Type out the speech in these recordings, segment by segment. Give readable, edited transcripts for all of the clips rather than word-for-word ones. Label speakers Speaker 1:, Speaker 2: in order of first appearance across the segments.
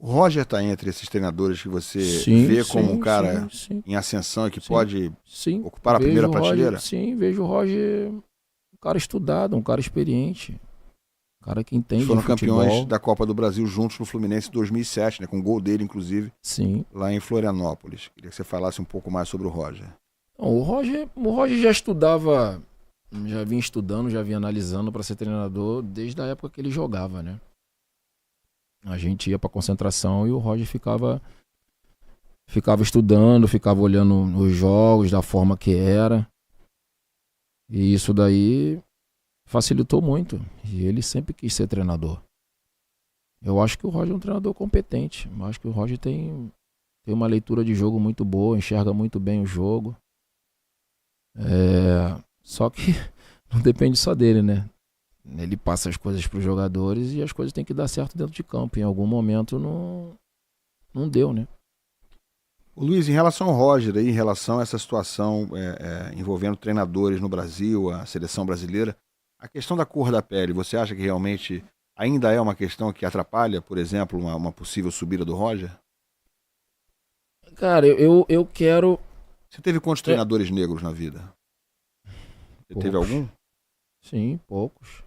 Speaker 1: O Roger está entre esses treinadores que você
Speaker 2: Sim,
Speaker 1: vê como um
Speaker 2: sim,
Speaker 1: cara
Speaker 2: sim, sim,
Speaker 1: em ascensão e que
Speaker 2: sim,
Speaker 1: pode
Speaker 2: sim.
Speaker 1: ocupar a primeira
Speaker 2: Vejo o Roger,
Speaker 1: prateleira?
Speaker 2: sim, vejo o Roger um cara estudado, um cara experiente, um cara que
Speaker 1: Eles
Speaker 2: entende de
Speaker 1: foram campeões
Speaker 2: futebol.
Speaker 1: da Copa do Brasil juntos no Fluminense em 2007, né, com o gol dele, inclusive,
Speaker 2: Sim.
Speaker 1: lá em Florianópolis. Queria que você falasse um pouco mais sobre o Roger.
Speaker 2: Então, o Roger já estudava, já vinha estudando, já vinha analisando para ser treinador desde a época que ele jogava, né? A gente ia para concentração e o Roger ficava estudando, ficava olhando os jogos da forma que era. E isso daí facilitou muito. E ele sempre quis ser treinador. Eu acho que o Roger é um treinador competente. Eu acho que o Roger tem uma leitura de jogo muito boa, enxerga muito bem o jogo. Só que não depende só dele, né? Ele passa as coisas para os jogadores e as coisas têm que dar certo dentro de campo. Em algum momento não deu, né?
Speaker 1: O Luiz, em relação ao Roger, aí, em relação a essa situação envolvendo treinadores no Brasil, a seleção brasileira, a questão da cor da pele, você acha que realmente ainda é uma questão que atrapalha, por exemplo, uma possível subida do Roger?
Speaker 2: Cara, eu quero.
Speaker 1: Você teve quantos
Speaker 2: É,
Speaker 1: treinadores negros na vida? Você teve
Speaker 2: poucos.
Speaker 1: algum?
Speaker 2: Sim, poucos.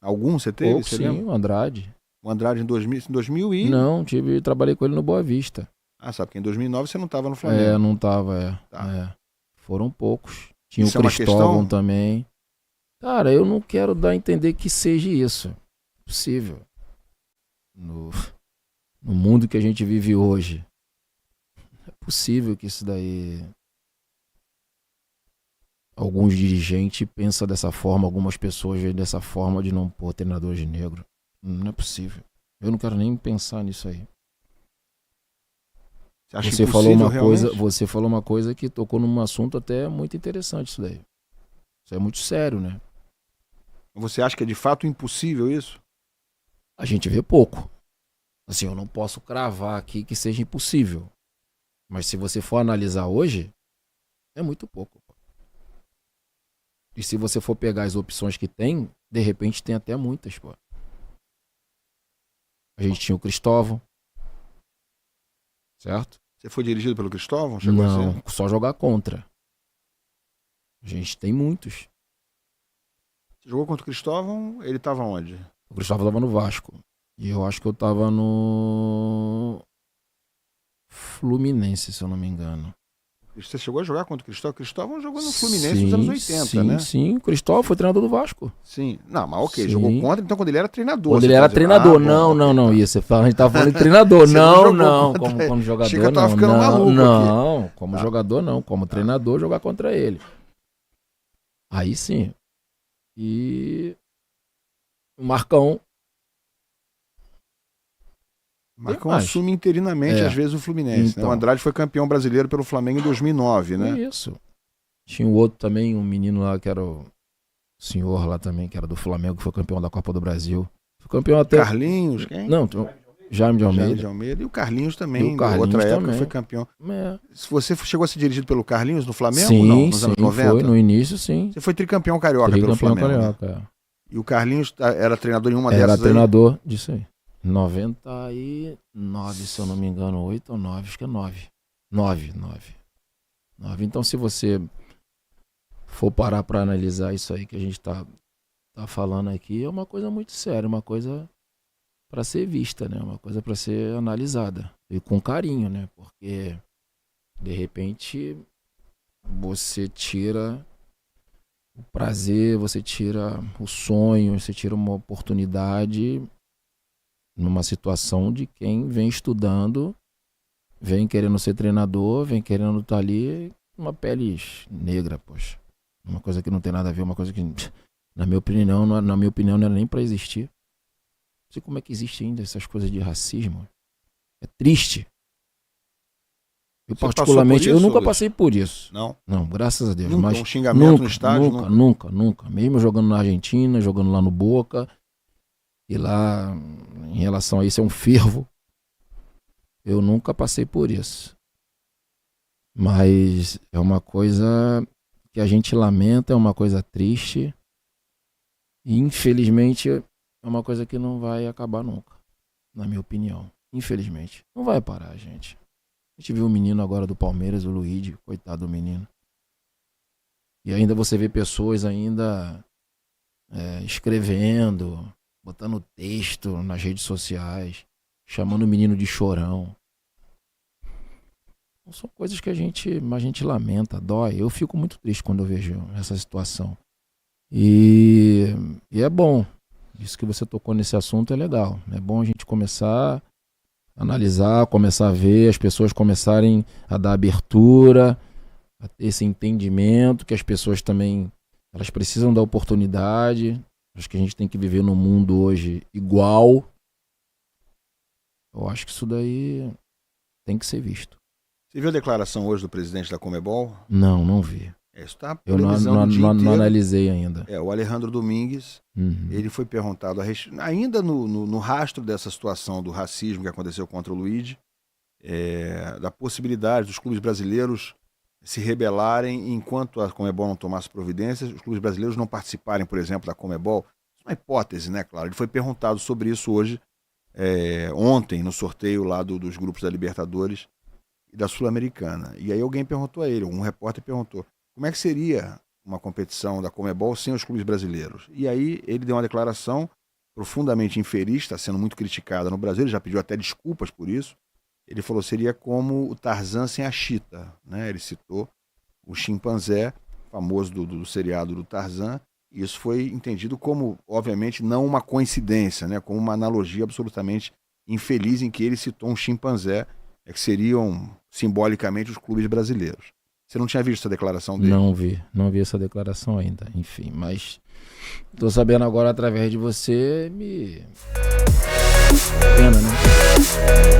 Speaker 1: Algum você teve?
Speaker 2: Poucos,
Speaker 1: Você
Speaker 2: sim,
Speaker 1: lembra?
Speaker 2: o Andrade.
Speaker 1: O Andrade em 2000 e...
Speaker 2: Não, trabalhei com ele no Boa Vista.
Speaker 1: Ah, sabe que em 2009 você não estava no
Speaker 2: É,
Speaker 1: Flamengo.
Speaker 2: não tava,
Speaker 1: Tá.
Speaker 2: Foram poucos. Tinha o
Speaker 1: Isso é uma
Speaker 2: Cristóvão
Speaker 1: questão?
Speaker 2: também. Cara, eu não quero dar a entender que seja isso. Possível. No, no mundo que a gente vive hoje. É possível que isso daí. Alguns dirigentes pensam dessa forma, algumas pessoas veem dessa forma de não pôr treinador de negro. Não é possível. Eu não quero nem pensar nisso aí.
Speaker 1: Você acha impossível realmente?
Speaker 2: Você falou uma coisa que tocou num assunto até muito interessante isso daí. Isso é muito sério, né?
Speaker 1: Você acha que é de fato impossível isso?
Speaker 2: A gente vê pouco. Assim, eu não posso cravar aqui que seja impossível. Mas se você for analisar hoje, é muito pouco. E se você for pegar as opções que tem, de repente tem até muitas, pô. A gente tinha o Cristóvão, certo?
Speaker 1: Você foi dirigido pelo Cristóvão? Chegou a ser?
Speaker 2: Não, só jogar contra. A gente tem muitos.
Speaker 1: Você jogou contra o Cristóvão, ele estava onde?
Speaker 2: O Cristóvão tava no Vasco. E eu acho que eu tava no Fluminense, se eu não me engano.
Speaker 1: Você chegou a jogar contra o Cristóvão? O Cristóvão jogou no Fluminense nos anos
Speaker 2: Sim,
Speaker 1: 80,
Speaker 2: sim,
Speaker 1: né?
Speaker 2: sim. O Cristóvão foi treinador do Vasco.
Speaker 1: Sim. Não, mas ok, jogou
Speaker 2: Sim.
Speaker 1: contra, então quando ele era treinador,
Speaker 2: Quando
Speaker 1: você
Speaker 2: ele
Speaker 1: tá
Speaker 2: era
Speaker 1: dizendo. Ah,
Speaker 2: treinador.
Speaker 1: bom,
Speaker 2: Não, não,
Speaker 1: ok,
Speaker 2: não.
Speaker 1: tá.
Speaker 2: Isso, a gente tava falando de treinador.
Speaker 1: Você não
Speaker 2: Não,
Speaker 1: jogou
Speaker 2: não.
Speaker 1: contra
Speaker 2: Como
Speaker 1: ele. Achei que
Speaker 2: jogador,
Speaker 1: eu tava
Speaker 2: não.
Speaker 1: ficando
Speaker 2: Não,
Speaker 1: maluco aqui.
Speaker 2: não. Como
Speaker 1: Tá,
Speaker 2: jogador, não. Como
Speaker 1: tá.
Speaker 2: treinador, jogar contra ele. Aí sim. E o Marcão. Tem
Speaker 1: Marcão
Speaker 2: mais.
Speaker 1: assume interinamente, às
Speaker 2: É.
Speaker 1: vezes, o Fluminense, né? O
Speaker 2: Então.
Speaker 1: Andrade foi campeão brasileiro pelo Flamengo em 2009, né?
Speaker 2: Isso. Tinha o outro também, um menino lá que era o senhor lá também, que era do Flamengo, que foi campeão da Copa do Brasil. Foi campeão até.
Speaker 1: Carlinhos, quem?
Speaker 2: Não, Jaime de
Speaker 1: Jaime de
Speaker 2: Almeida.
Speaker 1: Almeida. E o Carlinhos
Speaker 2: E o
Speaker 1: também, outra
Speaker 2: Carlinhos
Speaker 1: época, foi
Speaker 2: também.
Speaker 1: campeão.
Speaker 2: É.
Speaker 1: Se você chegou a ser dirigido pelo Carlinhos no Flamengo, não?
Speaker 2: Sim,
Speaker 1: Nos anos
Speaker 2: sim, foi.
Speaker 1: 90?
Speaker 2: No início, sim.
Speaker 1: Você foi tricampeão carioca pelo
Speaker 2: Tricampeão
Speaker 1: Flamengo, né?
Speaker 2: carioca. É.
Speaker 1: E o Carlinhos era treinador em uma
Speaker 2: Era
Speaker 1: dessas aí?
Speaker 2: treinador disso aí. 99, se eu não me engano, 8 ou 9, acho que é 9. 9. Então, se você for parar para analisar isso aí que a gente tá falando aqui, é uma coisa muito séria, uma coisa para ser vista, né? Uma coisa para ser analisada. E com carinho, né? Porque, de repente, você tira o prazer, você tira o sonho, você tira uma oportunidade numa situação de quem vem estudando, vem querendo ser treinador, vem querendo estar ali, uma pele negra, poxa. Uma coisa que não tem nada a ver, uma coisa que, na minha opinião, não era nem para existir. Não sei como é que existe ainda essas coisas de racismo. É triste. Eu,
Speaker 1: Você
Speaker 2: particularmente,
Speaker 1: passou por isso,
Speaker 2: eu nunca
Speaker 1: Luiz?
Speaker 2: passei por isso.
Speaker 1: Não.
Speaker 2: Não, graças a Deus.
Speaker 1: Nunca
Speaker 2: Mas
Speaker 1: um xingamento no estádio?
Speaker 2: nunca. Mesmo jogando na Argentina, jogando lá no Boca, e lá, em relação a isso, é um fervo. Eu nunca passei por isso. Mas é uma coisa que a gente lamenta, é uma coisa triste. E infelizmente é uma coisa que não vai acabar nunca, na minha opinião. Infelizmente. Não vai parar, gente. A gente viu um menino agora do Palmeiras, o Luigi, coitado do menino. E ainda você vê pessoas ainda escrevendo, botando texto nas redes sociais, chamando o menino de chorão. São coisas que a gente lamenta, dói. Eu fico muito triste quando eu vejo essa situação. E é bom. Isso que você tocou nesse assunto é legal. É bom a gente começar a analisar, começar a ver, as pessoas começarem a dar abertura, a ter esse entendimento que as pessoas também elas precisam da oportunidade. Acho que a gente tem que viver num mundo hoje igual. Eu acho que isso daí tem que ser visto.
Speaker 1: Você viu a declaração hoje do presidente da Conmebol?
Speaker 2: Não vi.
Speaker 1: Isso tá
Speaker 2: eu não analisei ainda.
Speaker 1: O Alejandro Domingues, ele foi perguntado, ainda no rastro dessa situação do racismo que aconteceu contra o Luigi, da possibilidade dos clubes brasileiros se rebelarem enquanto a Conmebol não tomasse providências, os clubes brasileiros não participarem, por exemplo, da Conmebol. Isso é uma hipótese, né, claro? Ele foi perguntado sobre isso hoje, ontem, no sorteio lá dos grupos da Libertadores e da Sul-Americana. E aí alguém perguntou a ele, um repórter perguntou, como é que seria uma competição da Conmebol sem os clubes brasileiros? E aí ele deu uma declaração profundamente infeliz, está sendo muito criticada no Brasil, ele já pediu até desculpas por isso. Ele falou, seria como o Tarzan sem a Cheetah, né? Ele citou o chimpanzé, famoso do seriado do Tarzan, e isso foi entendido como, obviamente, não uma coincidência, né? Como uma analogia absolutamente infeliz em que ele citou um chimpanzé, que seriam simbolicamente os clubes brasileiros. Você não tinha visto essa declaração dele?
Speaker 2: Não vi essa declaração ainda, enfim, mas tô sabendo agora através de você, pena, né?